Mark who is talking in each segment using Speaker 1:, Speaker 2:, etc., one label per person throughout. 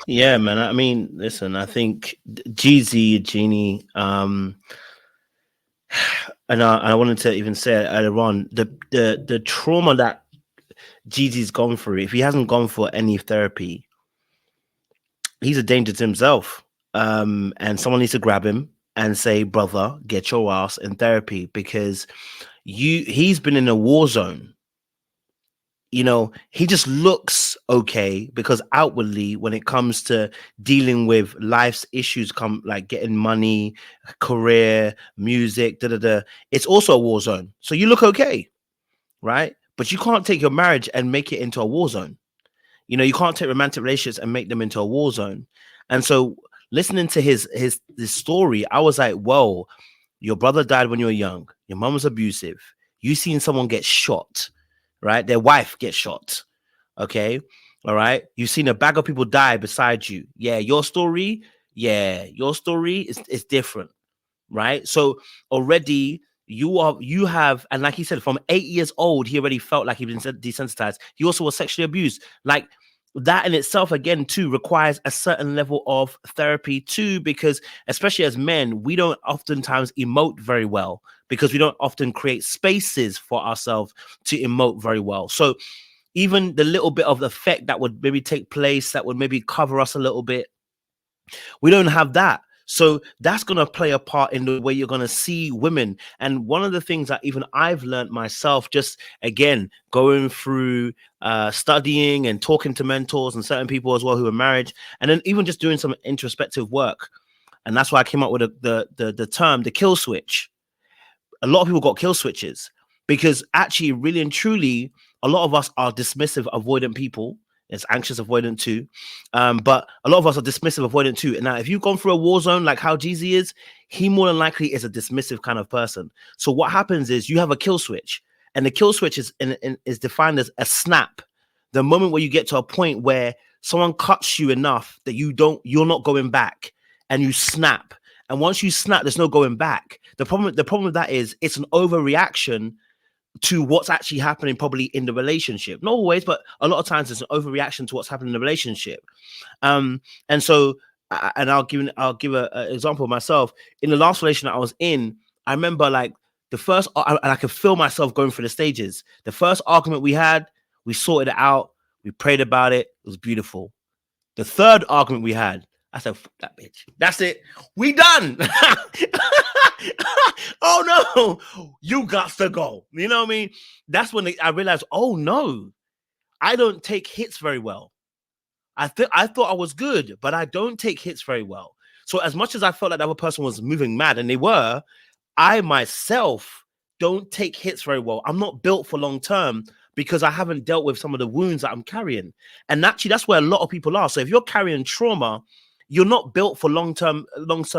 Speaker 1: Yeah, man. I mean, listen, I think Jeezy, Jeannie, and I wanted to even say it earlier on, the trauma that Jeezy's gone through, if he hasn't gone for any therapy, he's a danger to himself. And someone needs to grab him and say, brother, get your ass in therapy because he's been in a war zone. He just looks okay because outwardly, when it comes to dealing with life's issues, come like getting money, career, music, da da da, it's also a war zone. So you look okay, right? But you can't take your marriage and make it into a war zone. You can't take romantic relationships and make them into a war zone. And so, listening to his story, I was like, "Whoa, your brother died when you were young. Your mom was abusive. You seen someone get shot, right? Their wife get shot. Okay, all right. You've seen a bag of people die beside you. Yeah, your story. Yeah, your story is different, right? So already you have, and like he said, from 8 years old, he already felt like he'd been desensitized. He also was sexually abused. Like that in itself, again, too, requires a certain level of therapy too, because especially as men, we don't oftentimes emote very well because we don't often create spaces for ourselves to emote very well. So even the little bit of effect that would maybe take place, that would maybe cover us a little bit, we don't have that. So that's going to play a part in the way you're going to see women. And one of the things that even I've learned myself, just again, going through studying and talking to mentors and certain people as well who are married, and then even just doing some introspective work. And that's why I came up with the term, the kill switch. A lot of people got kill switches because actually, really and truly, a lot of us are dismissive, avoidant people. It's anxious, avoidant too. But a lot of us are dismissive, avoidant too. And now, if you've gone through a war zone like how Jeezy is, he more than likely is a dismissive kind of person. So what happens is you have a kill switch, and the kill switch is defined as a snap. The moment where you get to a point where someone cuts you enough that you're not going back, and you snap. And once you snap, there's no going back. The problem with that is it's an overreaction to what's actually happening probably in the relationship. Not always, but a lot of times it's an overreaction to what's happening in the relationship. And so, and I'll give a example of myself. In the last relation that I was in, I remember like the first, and I could feel myself going through the stages. The first argument we had, we sorted it out, we prayed about it, it was beautiful. The third argument we had, I said, fuck that bitch. That's it. We done. Oh no, you got to go. You know what I mean? That's when I realized, oh no, I don't take hits very well. I thought I was good, but I don't take hits very well. So as much as I felt like the other person was moving mad, and they were, I myself don't take hits very well. I'm not built for long term because I haven't dealt with some of the wounds that I'm carrying. And actually, that's where a lot of people are. So if you're carrying trauma, you're not built for long-term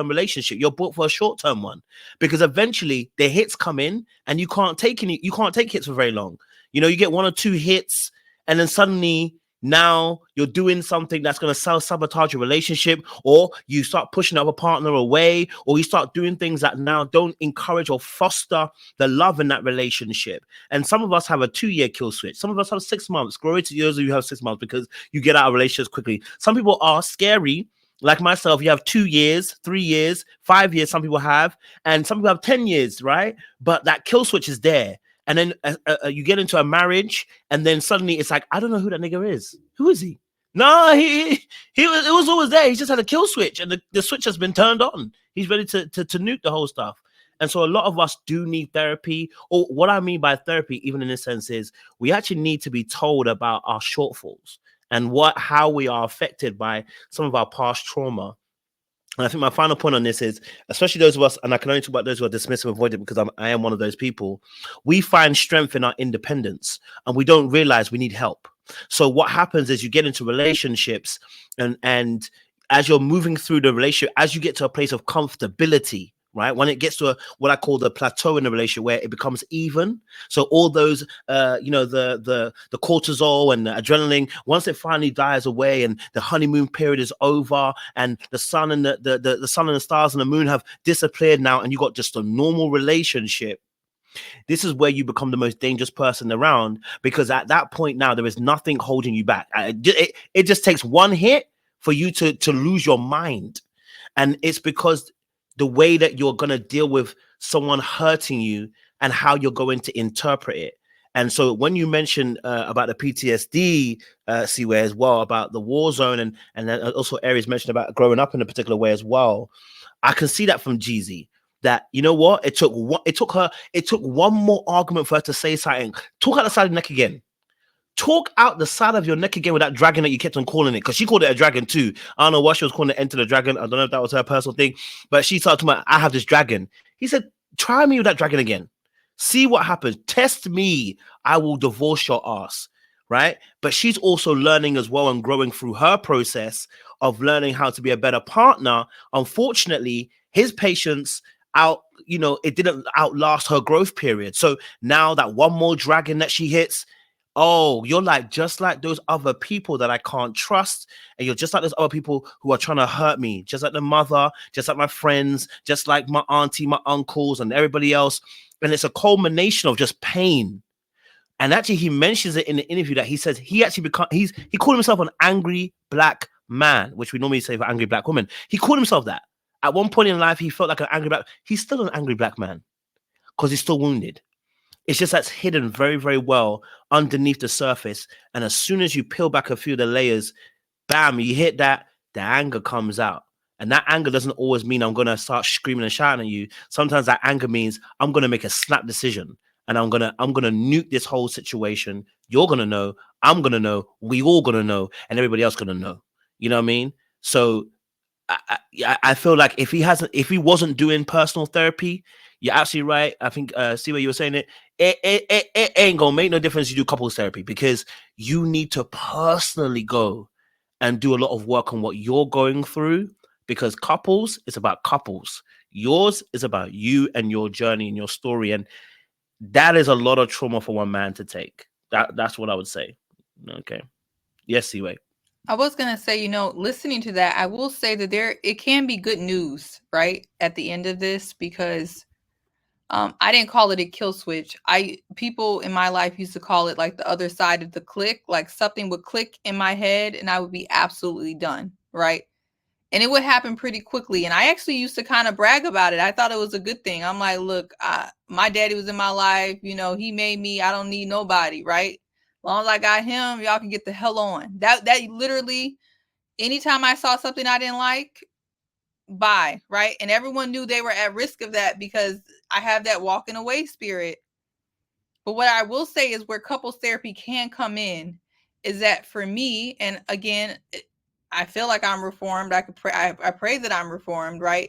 Speaker 1: relationship. You're built for a short-term one because eventually the hits come in and you can't take hits for very long. You get one or two hits and then suddenly now you're doing something that's going to sabotage your relationship, or you start pushing the other partner away, or you start doing things that now don't encourage or foster the love in that relationship. And some of us have a 2-year kill switch. Some of us have 6 months. Glory to those of you who have 6 months because you get out of relationships quickly. Some people are scary. Like myself, you have 2 years, 3 years, 5 years. Some people have, and some people have 10 years, right? But that kill switch is there. And then you get into a marriage, and then suddenly it's like, I don't know who that nigga is. Who is he? No, it was always there. He just had a kill switch, and the switch has been turned on. He's ready to nuke the whole stuff. And so a lot of us do need therapy. Or what I mean by therapy, even in this sense, is we actually need to be told about our shortfalls and how we are affected by some of our past trauma. And I think my final point on this is, especially those of us, and I can only talk about those who are dismissive, avoidant, because I am one of those people. We find strength in our independence, and we don't realize we need help. So what happens is you get into relationships, and as you're moving through the relationship, as you get to a place of comfortability, right? When it gets to what I call the plateau in the relationship, where it becomes even. So all those, the cortisol and the adrenaline, once it finally dies away and the honeymoon period is over, and the sun and the sun and the stars and the moon have disappeared now, and you got just a normal relationship. This is where you become the most dangerous person around, because at that point now there is nothing holding you back. It just takes one hit for you to lose your mind. And it's because the way that you're going to deal with someone hurting you and how you're going to interpret it. And so when you mentioned about the PTSD, Seaway, as well, about the war zone, and then also Aries mentioned about growing up in a particular way as well, I can see that from Jeezy. That, you know what, it took one more argument for her to say something. Talk out the side of the neck again. Talk out the side of your neck again with that dragon that you kept on calling it, because she called it a dragon too. I don't know what she was calling it, Enter the Dragon. I don't know if that was her personal thing, but she started talking about, I have this dragon. He said, try me with that dragon again. See what happens. Test me. I will divorce your ass. Right? But she's also learning as well and growing through her process of learning how to be a better partner. Unfortunately, his patience it didn't outlast her growth period. So now that one more dragon that she hits, oh, you're like just like those other people that I can't trust. And you're just like those other people who are trying to hurt me, just like the mother, just like my friends, just like my auntie, my uncles, and everybody else. And it's a culmination of just pain. And actually, he mentions it in the interview that he says he actually he called himself an angry black man, which we normally say for angry black women. He called himself that. At one point in life, he felt like an angry black. He's still an angry black man because he's still wounded. It's just that's hidden very, very well underneath the surface. And as soon as you peel back a few of the layers, bam, you hit that, the anger comes out. And that anger doesn't always mean I'm going to start screaming and shouting at you. Sometimes that anger means I'm going to make a snap decision, and I'm going to nuke this whole situation. You're going to know, I'm going to know, we all going to know, and everybody else going to know. You know what I mean? So I feel like if he wasn't doing personal therapy, you're absolutely right. I think see what you were saying, it ain't gonna make no difference you do couples therapy, because you need to personally go and do a lot of work on what you're going through, because couples is about couples. Yours is about you and your journey and your story, and that is a lot of trauma for one man to take. That's what I would say. Okay. Yes, Seaway.
Speaker 2: I was going to say, listening to that, I will say that it can be good news, right? At the end of this, because I didn't call it a kill switch. People in my life used to call it like the other side of the click, like something would click in my head and I would be absolutely done, right? And it would happen pretty quickly. And I actually used to kind of brag about it. I thought it was a good thing. I'm like, look, my daddy was in my life. He made me. I don't need nobody, right? As long as I got him, y'all can get the hell on. That literally, anytime I saw something I didn't like, bye, right? And everyone knew they were at risk of that because I have that walking away spirit. But what I will say is where couples therapy can come in is that for me, and again, I feel like I'm reformed. I pray that I'm reformed, right?